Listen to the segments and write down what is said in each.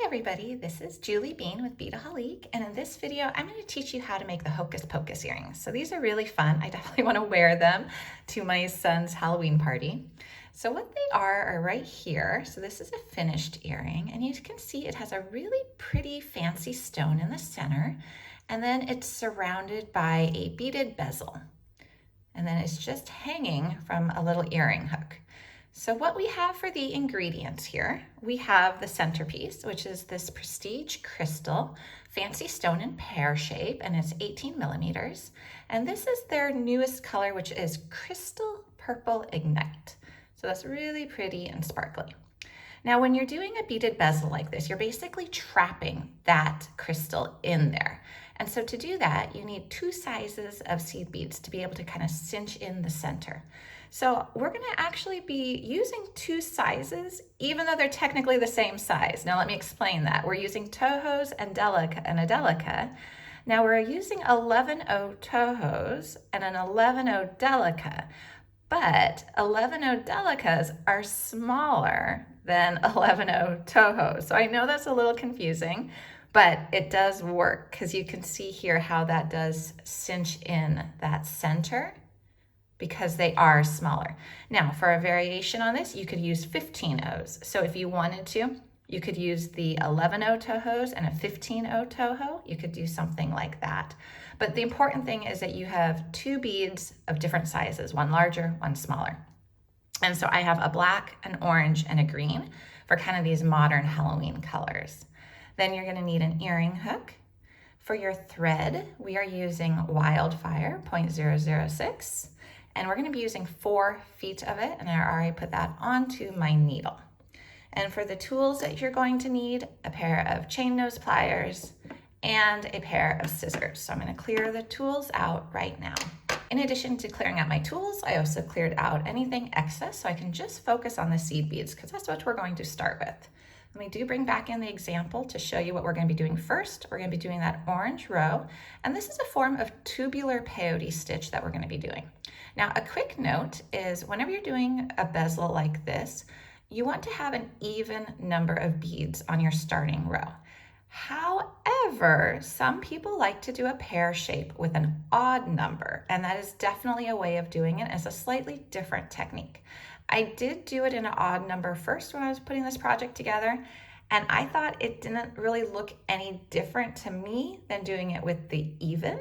everybody, this is Julie Bean with Beadaholique, and in this video I'm going to teach you how to make the Hocus Pocus earrings. So these are really fun. I definitely want to wear them to my son's Halloween party. So what they are right here. So this is a finished earring, and you can see it has a really pretty fancy stone in the center, and then it's surrounded by a beaded bezel, and then it's just hanging from a little earring hook. So what we have for the ingredients here, we have the centerpiece, which is this prestige crystal, fancy stone in pear shape, and it's 18 millimeters. And this is their newest color, which is Crystal Purple Ignite. So that's really pretty and sparkly. Now, when you're doing a beaded bezel like this, you're basically trapping that crystal in there. And so to do that, you need 2 sizes of seed beads to be able to kind of cinch in the center. So we're going to actually be using 2 sizes, even though they're technically the same size. Now let me explain that. We're using Toho's and Delica. Now we're using 11-0 Toho's and an 11-0 Delica, but 11-0 Delicas are smaller than 11-0 Toho's. So I know that's a little confusing, but it does work because you can see here how that does cinch in that center, because they are smaller. Now, for a variation on this, you could use 15-0s. So if you wanted to, you could use the 11-0 Toho's and a 15-0 Toho. You could do something like that. But the important thing is that you have 2 beads of different sizes, one larger, one smaller. And so I have a black, an orange, and a green for kind of these modern Halloween colors. Then you're gonna need an earring hook. For your thread, we are using Wildfire 0.006. And we're going to be using 4 feet of it, and I already put that onto my needle. And for the tools that you're going to need, a pair of chain nose pliers and a pair of scissors. So I'm going to clear the tools out right now. In addition to clearing out my tools, I also cleared out anything excess so I can just focus on the seed beads, because that's what we're going to start with. Let me do bring back in the example to show you what we're going to be doing first. We're going to be doing that orange row, and this is a form of tubular peyote stitch that we're going to be doing. Now, a quick note is whenever you're doing a bezel like this, you want to have an even number of beads on your starting row. However, some people like to do a pear shape with an odd number, and that is definitely a way of doing it. It's a slightly different technique. I did do it in an odd number first when I was putting this project together, and I thought it didn't really look any different to me than doing it with the even,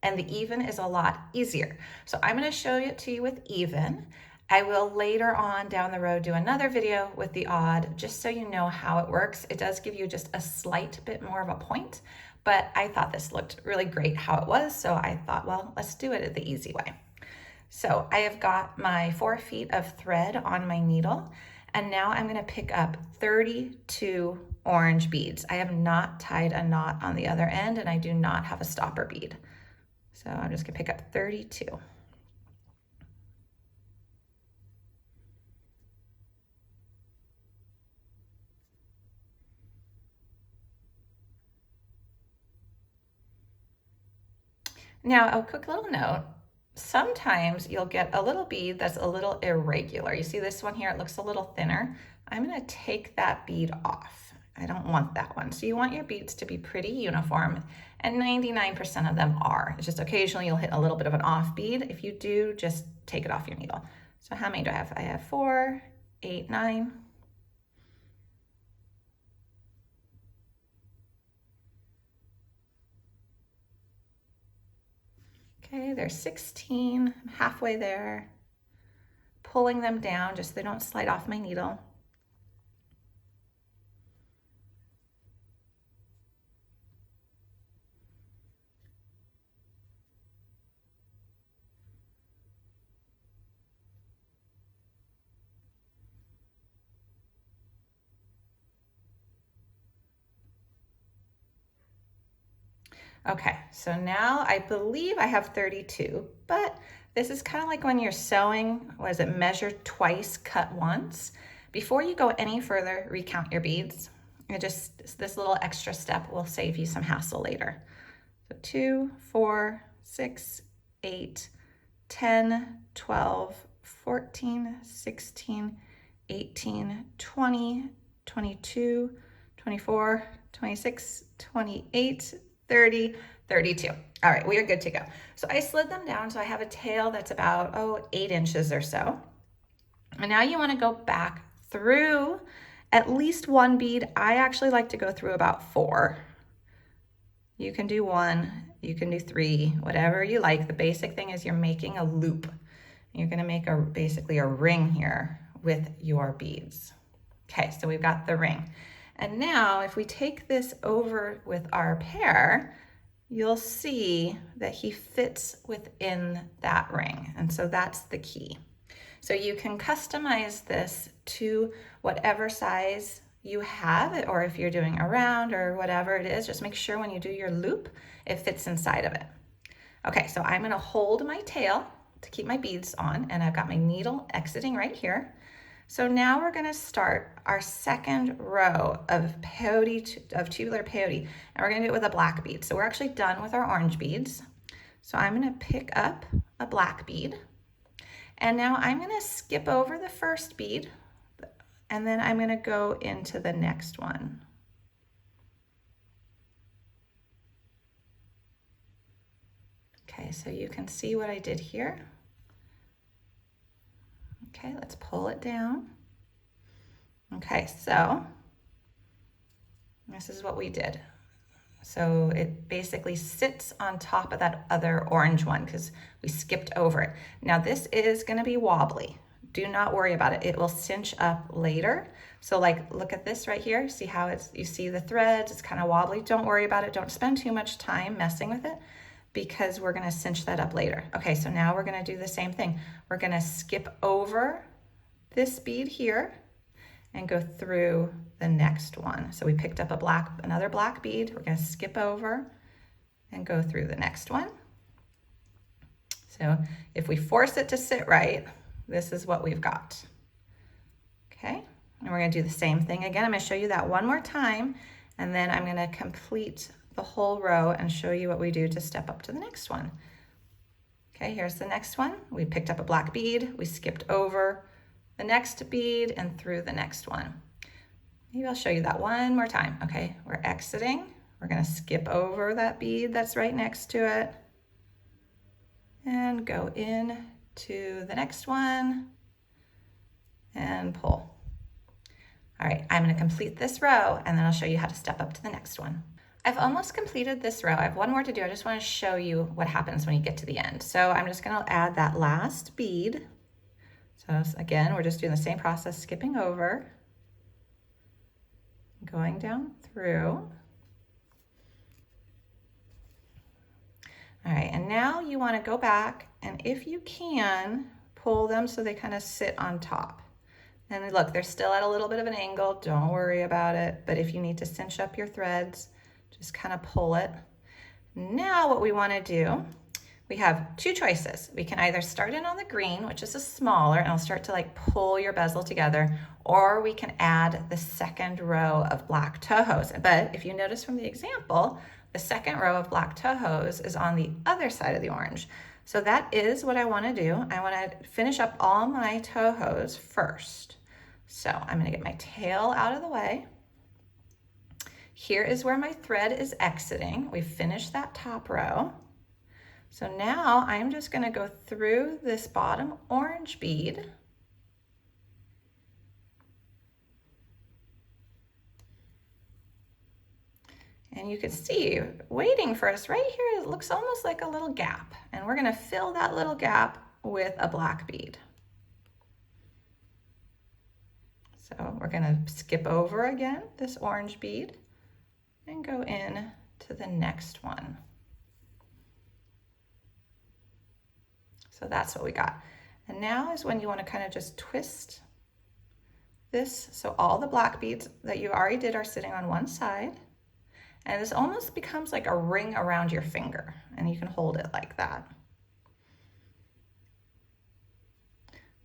and the even is a lot easier. So I'm going to show it to you with even. I will later on down the road do another video with the odd, just so you know how it works. It does give you just a slight bit more of a point, but I thought this looked really great how it was, so I thought, well, let's do it the easy way. So I have got my 4 feet of thread on my needle, and now I'm going to pick up 32 orange beads. I have not tied a knot on the other end, and I do not have a stopper bead. So I'm just going to pick up 32. Now, a quick little note. Sometimes you'll get a little bead that's a little irregular. You see this one here, it looks a little thinner. I'm going to take that bead off. I don't want that one. So you want your beads to be pretty uniform, and 99% of them are. It's just occasionally you'll hit a little bit of an off bead. If you do, just take it off your needle. So how many do I have? I have 4, 8, 9. Okay, there's 16, I'm halfway there. Pulling them down just so they don't slide off my needle. Okay, so now I believe I have 32, but this is kind of like when you're sewing, was it measured twice, cut once? Before you go any further, recount your beads. This little extra step will save you some hassle later. So 2, 4, 6, 8, 10, 12, 14, 16, 18, 20, 22, 24, 26, 28, 30, 32. All right, we are good to go. So I slid them down, so I have a tail that's about, 8 inches or so. And now you wanna go back through at least one bead. I actually like to go through about 4. You can do 1, you can do 3, whatever you like. The basic thing is you're making a loop. You're gonna make basically a ring here with your beads. Okay, so we've got the ring. And now if we take this over with our pear, you'll see that he fits within that ring. And so that's the key. So you can customize this to whatever size you have, or if you're doing a round or whatever it is, just make sure when you do your loop, it fits inside of it. Okay, so I'm gonna hold my tail to keep my beads on, and I've got my needle exiting right here. So now we're gonna start our second row of tubular peyote, and we're gonna do it with a black bead. So we're actually done with our orange beads. So I'm gonna pick up a black bead, and now I'm gonna skip over the first bead, and then I'm gonna go into the next one. Okay, so you can see what I did here. Okay, let's pull it down. Okay, so this is what we did. So it basically sits on top of that other orange one because we skipped over it. Now this is gonna be wobbly. Do not worry about it. It will cinch up later. So like, look at this right here. See how you see the threads, it's kind of wobbly. Don't worry about it. Don't spend too much time messing with it because we're gonna cinch that up later. Okay, so now we're gonna do the same thing. We're gonna skip over this bead here and go through the next one. So we picked up another black bead. We're gonna skip over and go through the next one. So if we force it to sit right, this is what we've got. Okay, and we're gonna do the same thing again. I'm gonna show you that one more time, and then I'm gonna complete the whole row and show you what we do to step up to the next one. Okay, here's the next one. We picked up a black bead, we skipped over the next bead and through the next one. Maybe I'll show you that one more time. Okay, we're exiting. We're gonna skip over that bead that's right next to it and go in to the next one and pull. All right, I'm gonna complete this row and then I'll show you how to step up to the next one. I've almost completed this row. I have one more to do. I just wanna show you what happens when you get to the end. So I'm just gonna add that last bead. So again, we're just doing the same process, skipping over, going down through. All right, and now you wanna go back and if you can, pull them so they kind of sit on top. And look, they're still at a little bit of an angle. Don't worry about it. But if you need to cinch up your threads, just kind of pull it. Now what we wanna do, we have 2 choices. We can either start in on the green, which is a smaller, and I'll start to like pull your bezel together, or we can add the second row of black tohos. But if you notice from the example, the second row of black tohos is on the other side of the orange. So that is what I wanna do. I wanna finish up all my tohos first. So I'm gonna get my tail out of the way. Here is where my thread is exiting. We've finished that top row. So now I'm just gonna go through this bottom orange bead. And you can see, waiting for us right here, it looks almost like a little gap. And we're gonna fill that little gap with a black bead. So we're gonna skip over again this orange bead and go in to the next one. So that's what we got. And now is when you wanna kind of just twist this. So all the black beads that you already did are sitting on one side. And this almost becomes like a ring around your finger, and you can hold it like that.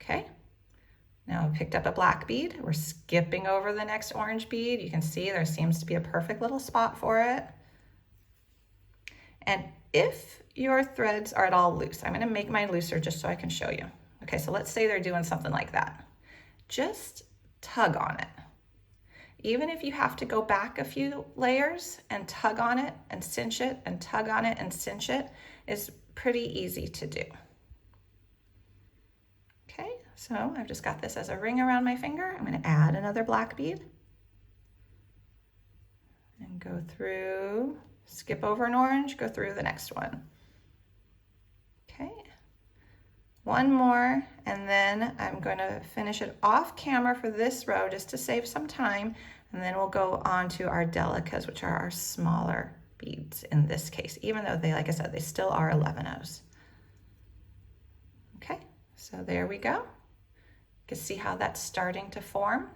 Okay, now I picked up a black bead. We're skipping over the next orange bead. You can see there seems to be a perfect little spot for it. And if your threads are at all loose, I'm gonna make mine looser just so I can show you. Okay, so let's say they're doing something like that. Just tug on it. Even if you have to go back a few layers and tug on it and cinch it and tug on it and cinch it, is pretty easy to do. Okay, so I've just got this as a ring around my finger. I'm going to add another black bead and go through, skip over an orange, go through the next one. Okay, one more, and then I'm going to finish it off camera for this row just to save some time, and then we'll go on to our delicas, which are our smaller beads in this case, even though they, like I said, they still are 11-ohs. Okay, so there we go. You can see how that's starting to form,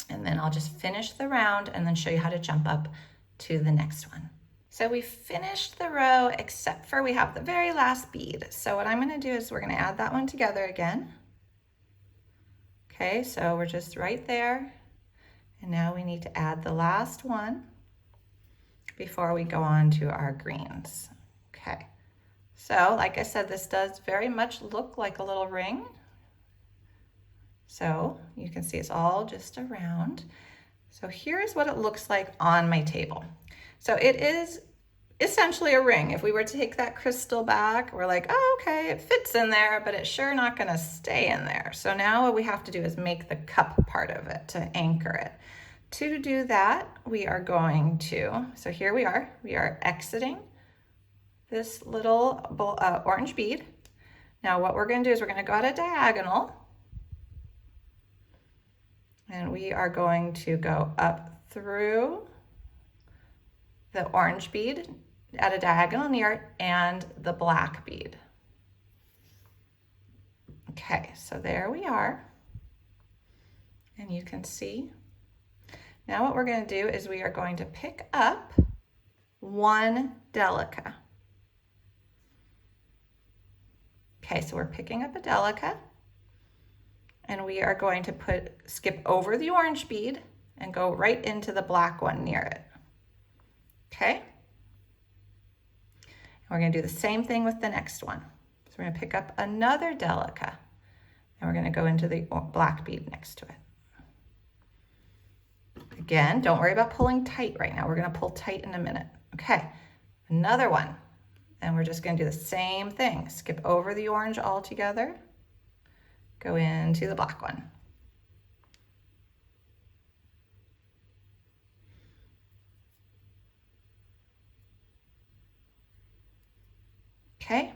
and then I'll just finish the round and then show you how to jump up to the next one. So we finished the row except for we have the very last bead. So what I'm going to do is we're going to add that one together again. Okay, so we're just right there. And now we need to add the last one before we go on to our greens. Okay, so like I said, this does very much look like a little ring. So you can see it's all just around. So here's what it looks like on my table. So it is essentially a ring. If we were to take that crystal back, we're like, oh, okay, it fits in there, but it's sure not gonna stay in there. So now what we have to do is make the cup part of it to anchor it. To do that, we are going to, so here we are exiting this little orange bead. Now what we're gonna do is we're gonna go at a diagonal, and we are going to go up through the orange bead at a diagonal near and the black bead. Okay, so there we are. And you can see. Now what we're going to do is we are going to pick up one delica. Okay, so we're picking up a delica, and we are going to skip over the orange bead and go right into the black one near it. Okay, and we're going to do the same thing with the next one. So we're going to pick up another delica, and we're going to go into the black bead next to it. Again, don't worry about pulling tight right now. We're going to pull tight in a minute. Okay, another one, and we're just going to do the same thing. Skip over the orange altogether, go into the black one. Okay,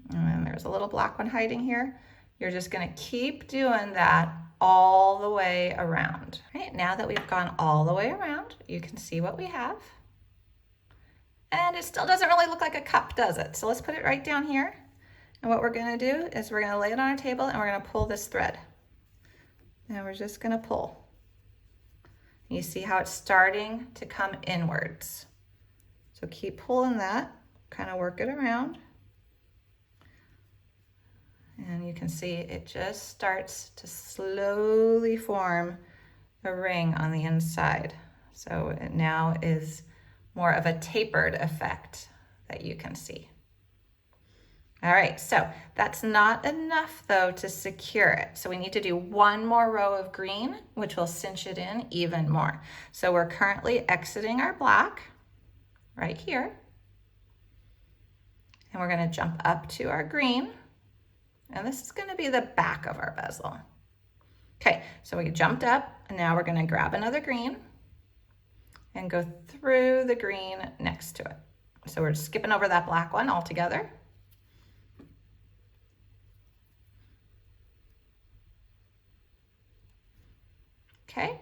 and then there's a little black one hiding here. You're just gonna keep doing that all the way around. All right, now that we've gone all the way around, you can see what we have. And it still doesn't really look like a cup, does it? So let's put it right down here. And what we're gonna do is we're gonna lay it on our table and we're gonna pull this thread. And we're just gonna pull. You see how it's starting to come inwards. So keep pulling that, kind of work it around. And you can see it just starts to slowly form a ring on the inside. So it now is more of a tapered effect that you can see. All right, so that's not enough though to secure it. So we need to do one more row of green, which will cinch it in even more. So we're currently exiting our black right here. And we're gonna jump up to our green. And this is gonna be the back of our bezel. Okay, so we jumped up, and now we're gonna grab another green and go through the green next to it. So we're skipping over that black one altogether. Okay,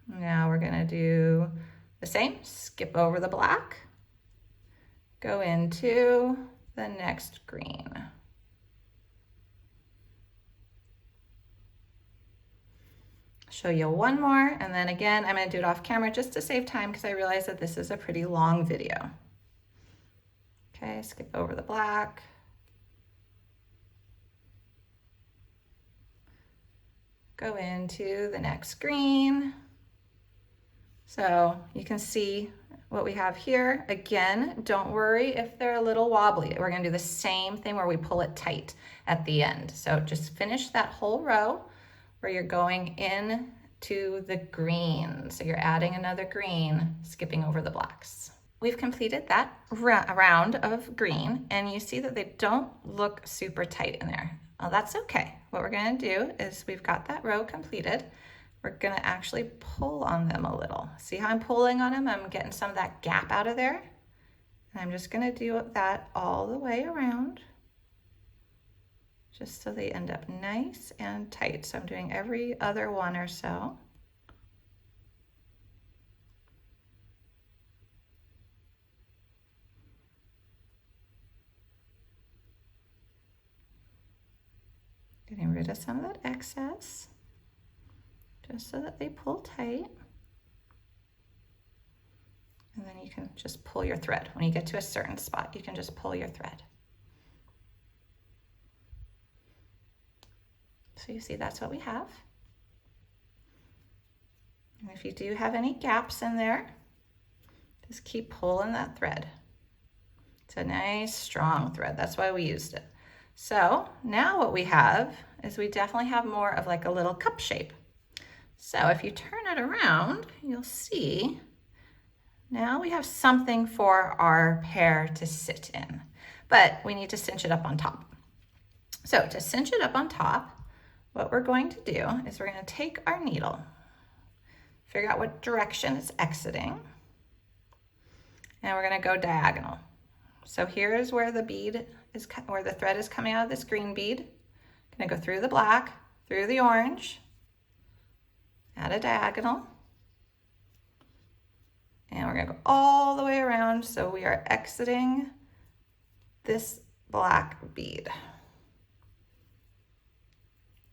now we're gonna do the same, skip over the black, go into the next green. Show you one more, and then again, I'm gonna do it off camera just to save time because I realize that this is a pretty long video. Okay, skip over the black. Go into the next green. So you can see what we have here. Again, don't worry if they're a little wobbly. We're gonna do the same thing where we pull it tight at the end. So just finish that whole row where you're going in to the green. So you're adding another green, skipping over the blacks. We've completed that round of green, and you see that they don't look super tight in there. Well, that's okay. What we're gonna do is we've got that row completed. We're gonna actually pull on them a little. See how I'm pulling on them? I'm getting some of that gap out of there. And I'm just gonna do that all the way around, just so they end up nice and tight. So I'm doing every other one or so. Getting rid of some of that excess, just so that they pull tight. And then you can just pull your thread. When you get to a certain spot, you can just pull your thread. So you see that's what we have. And if you do have any gaps in there, just keep pulling that thread. It's a nice strong thread. That's why we used it. So now what we have is we definitely have more of like a little cup shape. So if you turn it around, you'll see now we have something for our pear to sit in, but we need to cinch it up on top. So to cinch it up on top, what we're going to do is we're going to take our needle, figure out what direction it's exiting, and we're going to go diagonal. So here is where the bead is, where the thread is coming out of this green bead. I'm going to go through the black, through the orange, add a diagonal, and we're going to go all the way around. So we are exiting this black bead.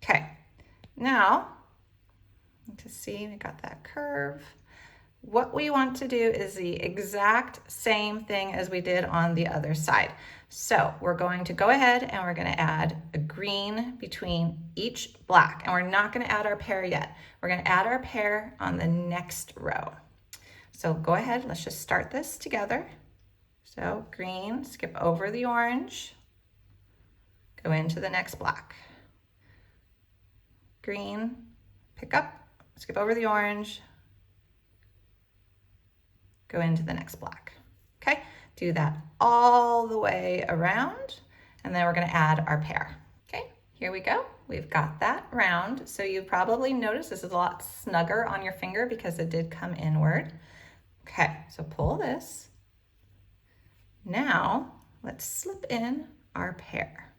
Okay, now to see we got that curve. What we want to do is the exact same thing as we did on the other side. So we're going to go ahead and we're going to add a green between each black, and we're not going to add our pear yet. We're going to add our pear on the next row. So go ahead, let's just start this together. So green, skip over the orange, go into the next black. Green, pick up, skip over the orange, go into the next black. Okay, do that all the way around, and then we're going to add our pear. Okay, here we go. We've got that round. So you've probably noticed this is a lot snugger on your finger because it did come inward. Okay, so pull this. Now let's slip in our pear.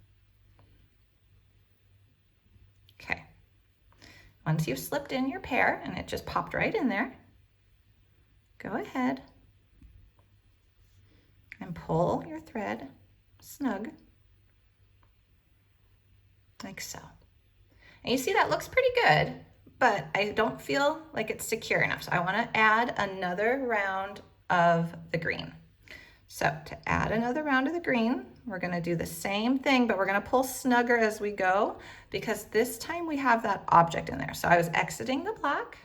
Okay, once you've slipped in your pear and it just popped right in there, go ahead and pull your thread snug, like so. And you see that looks pretty good, but I don't feel like it's secure enough. So I want to add another round of the green. So to add another round of the green, we're going to do the same thing, but we're going to pull snugger as we go, because this time we have that object in there. So I was exiting the black,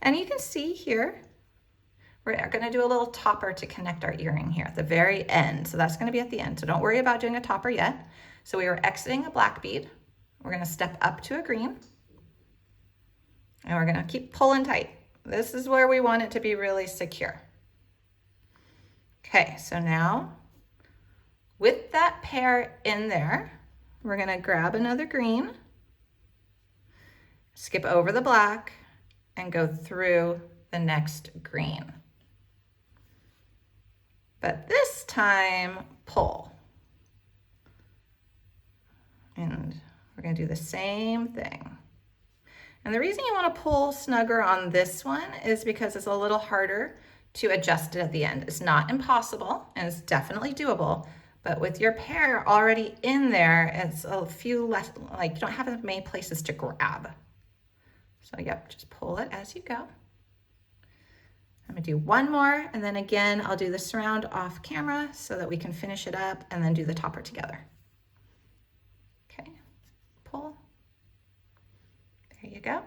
and you can see here, we're going to do a little topper to connect our earring here at the very end. So that's going to be at the end. So don't worry about doing a topper yet. So we were exiting a black bead. We're going to step up to a green, and we're going to keep pulling tight. This is where we want it to be really secure. Okay, so now with that pear in there, we're going to grab another green, skip over the black, and go through the next green. But this time, pull. And we're going to do the same thing. And the reason you want to pull snugger on this one is because it's a little harder to adjust it at the end. It's not impossible, and it's definitely doable, but with your pear already in there, it's a few less, like you don't have as many places to grab. So yep, just pull it as you go. I'm gonna do one more, and then again, I'll do the surround off camera so that we can finish it up and then do the topper together. Okay, pull. There you go.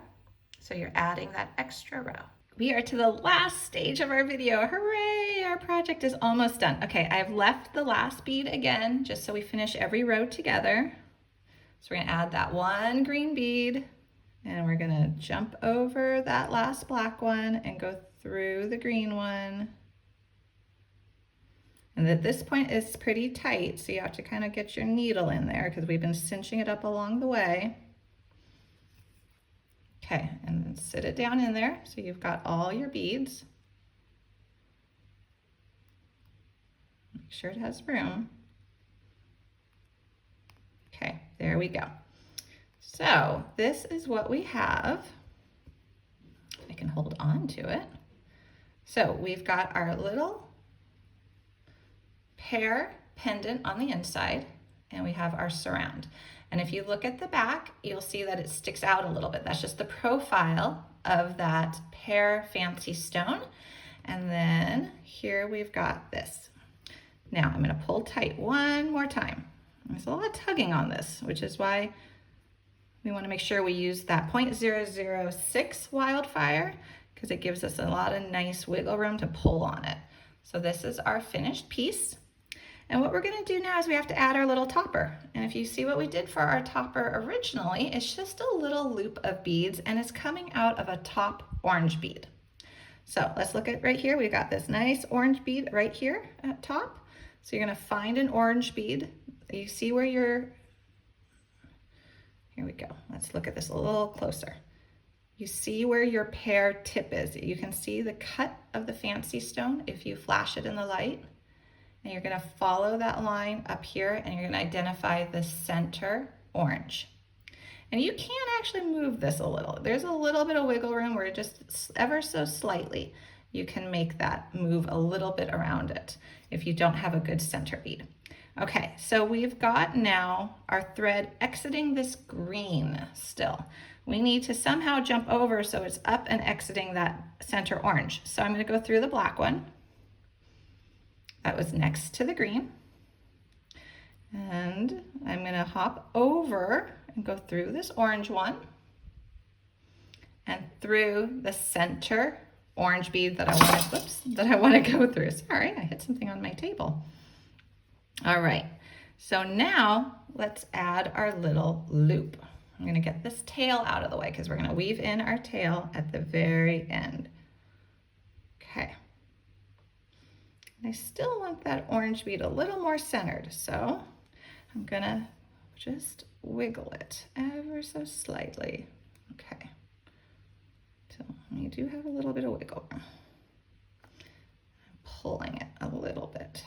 So you're adding that extra row. We are to the last stage of our video. Hooray, our project is almost done. Okay, I've left the last bead again, just so we finish every row together. So we're gonna add that one green bead, And we're gonna jump over that last black one and go through the green one. And at this point it's pretty tight, so you have to kind of get your needle in there because we've been cinching it up along the way. Okay, and then sit it down in there so you've got all your beads. Make sure it has room. Okay, there we go. So this is what we have. I can hold on to it. So we've got our little pear pendant on the inside, and we have our surround. And if you look at the back, you'll see that it sticks out a little bit. That's just the profile of that pear fancy stone. And then here we've got this. Now I'm gonna pull tight one more time. There's a lot of tugging on this, which is why we wanna make sure we use that 0.006 wildfire, because it gives us a lot of nice wiggle room to pull on it. So this is our finished piece. And what we're gonna do now is we have to add our little topper. And if you see what we did for our topper originally, it's just a little loop of beads and it's coming out of a top orange bead. So let's look at right here. We've got this nice orange bead right here at top. So you're gonna find an orange bead. You see where your, here we go. Let's look at this a little closer. You see where your pear tip is. You can see the cut of the fancy stone if you flash it in the light. And you're gonna follow that line up here and you're gonna identify the center orange. And you can actually move this a little. There's a little bit of wiggle room where just ever so slightly you can make that move a little bit around it if you don't have a good center bead. Okay, so we've got now our thread exiting this green still. We need to somehow jump over so it's up and exiting that center orange. So I'm gonna go through the black one. That was next to the green. And I'm gonna hop over and go through this orange one and through the center orange bead that I want to go through. Sorry, I hit something on my table. All right, so now let's add our little loop. I'm gonna get this tail out of the way because we're gonna weave in our tail at the very end. Okay. I still want that orange bead a little more centered, so I'm gonna just wiggle it ever so slightly. Okay, so you do have a little bit of wiggle room. I'm pulling it a little bit,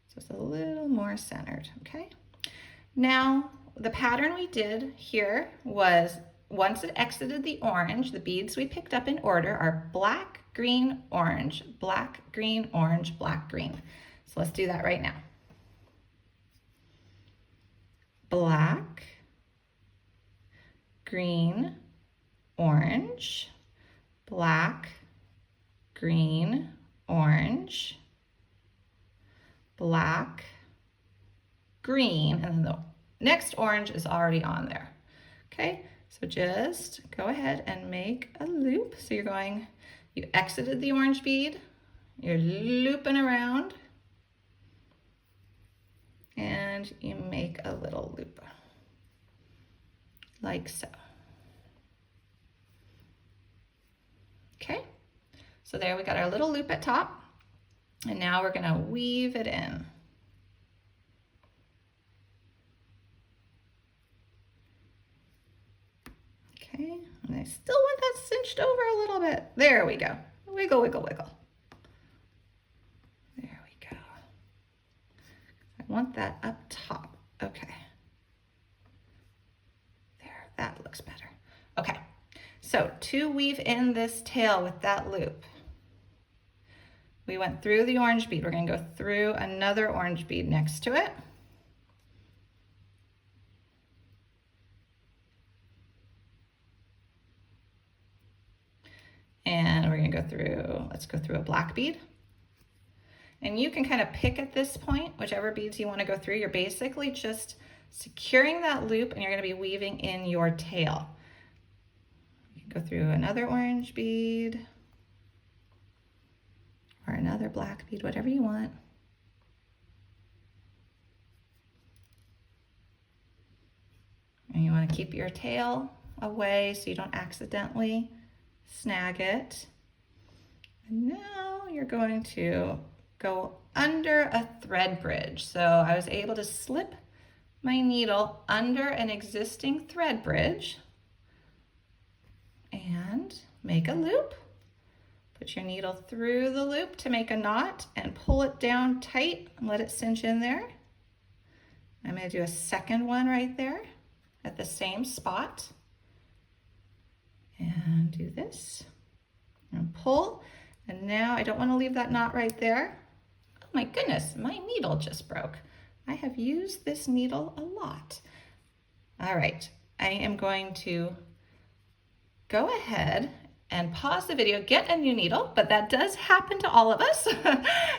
so it's a little more centered, okay? Now, the pattern we did here was once it exited the orange, the beads we picked up in order are black, green, orange, black, green, orange, black, green. So let's do that right now. Black, green, orange, black, green, orange, black, green, and then the next orange is already on there. Okay, so just go ahead and make a loop. So you're going, you exited the orange bead, you're looping around, and you make a little loop, like so. Okay, so there we got our little loop at top, and now we're gonna weave it in. Okay, and I still want that cinched over a little bit. There we go. Wiggle, wiggle, wiggle. There we go. I want that up top. Okay. There, that looks better. Okay, so to weave in this tail with that loop, we went through the orange bead. We're gonna go through another orange bead next to it. And we're gonna go through, let's go through a black bead. And you can kind of pick at this point, whichever beads you wanna go through. You're basically just securing that loop and you're gonna be weaving in your tail. You can go through another orange bead or another black bead, whatever you want. And you wanna keep your tail away so you don't accidentally snag it. And now you're going to go under a thread bridge. So I was able to slip my needle under an existing thread bridge and make a loop. Put your needle through the loop to make a knot and pull it down tight and let it cinch in there. I'm going to do a second one right there at the same spot. And do this and pull. And now I don't want to leave that knot right there. Oh my goodness, my needle just broke. I have used this needle a lot. All right, I am going to go ahead and pause the video, get a new needle, but that does happen to all of us.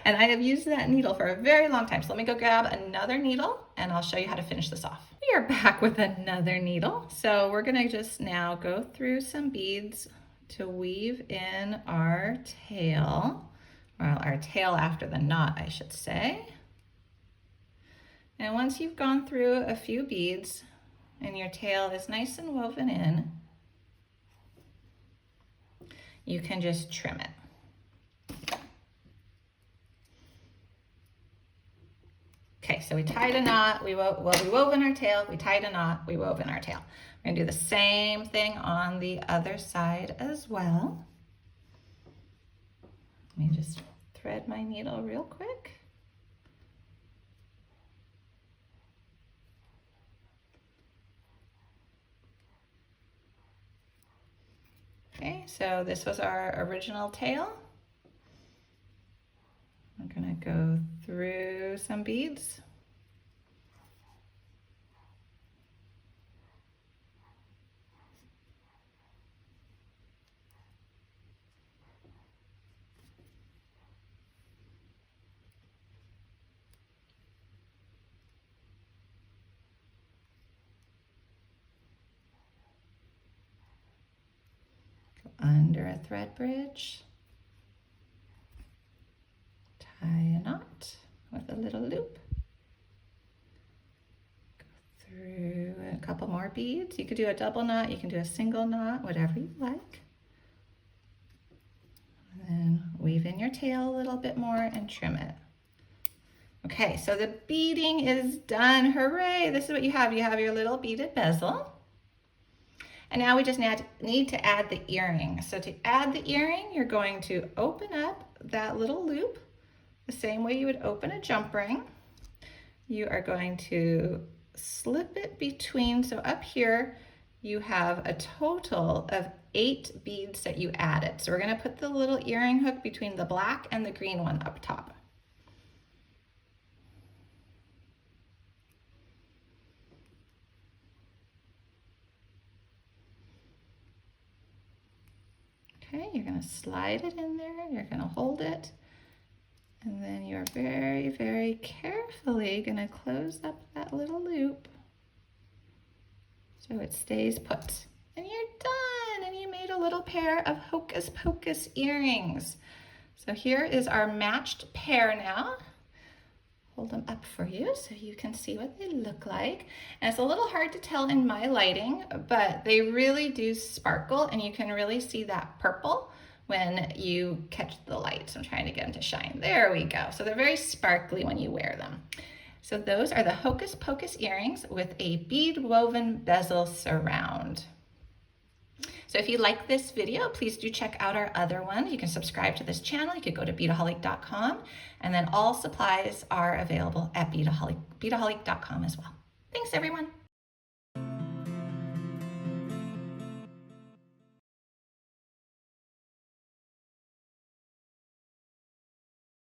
And I have used that needle for a very long time. So let me go grab another needle and I'll show you how to finish this off. We are back with another needle. So we're gonna just now go through some beads to weave in our tail, well, our tail after the knot, I should say. And once you've gone through a few beads and your tail is nice and woven in, you can just trim it. Okay, so we tied a knot, we wove in our tail, we tied a knot, we wove in our tail. We're gonna do the same thing on the other side as well. Let me just thread my needle real quick. Okay, so this was our original tail. We're gonna go through some beads. Under a thread bridge, tie a knot with a little loop, go through a couple more beads. You could do a double knot, you can do a single knot, whatever you like. And then weave in your tail a little bit more and trim it. Okay, so the beading is done. Hooray! This is what you have. You have your little beaded bezel. And now we just need to add the earring. So to add the earring, you're going to open up that little loop the same way you would open a jump ring. You are going to slip it between, so up here you have a total of 8 beads that you added. So we're gonna put the little earring hook between the black and the green one up top. Okay, you're gonna slide it in there, you're gonna hold it, and then you're very, very carefully gonna close up that little loop so it stays put. And you're done, and you made a little pair of Hocus Pocus earrings. So here is our matched pair now. Hold them up for you so you can see what they look like. And it's a little hard to tell in my lighting, but they really do sparkle, and you can really see that purple when you catch the light. So I'm trying to get them to shine. There we go. So they're very sparkly when you wear them. So those are the Hocus Pocus earrings with a bead woven bezel surround. So if you like this video, please do check out our other ones. You can subscribe to this channel. You could go to beadaholic.com, and then all supplies are available at beadaholic.com as well. Thanks, everyone.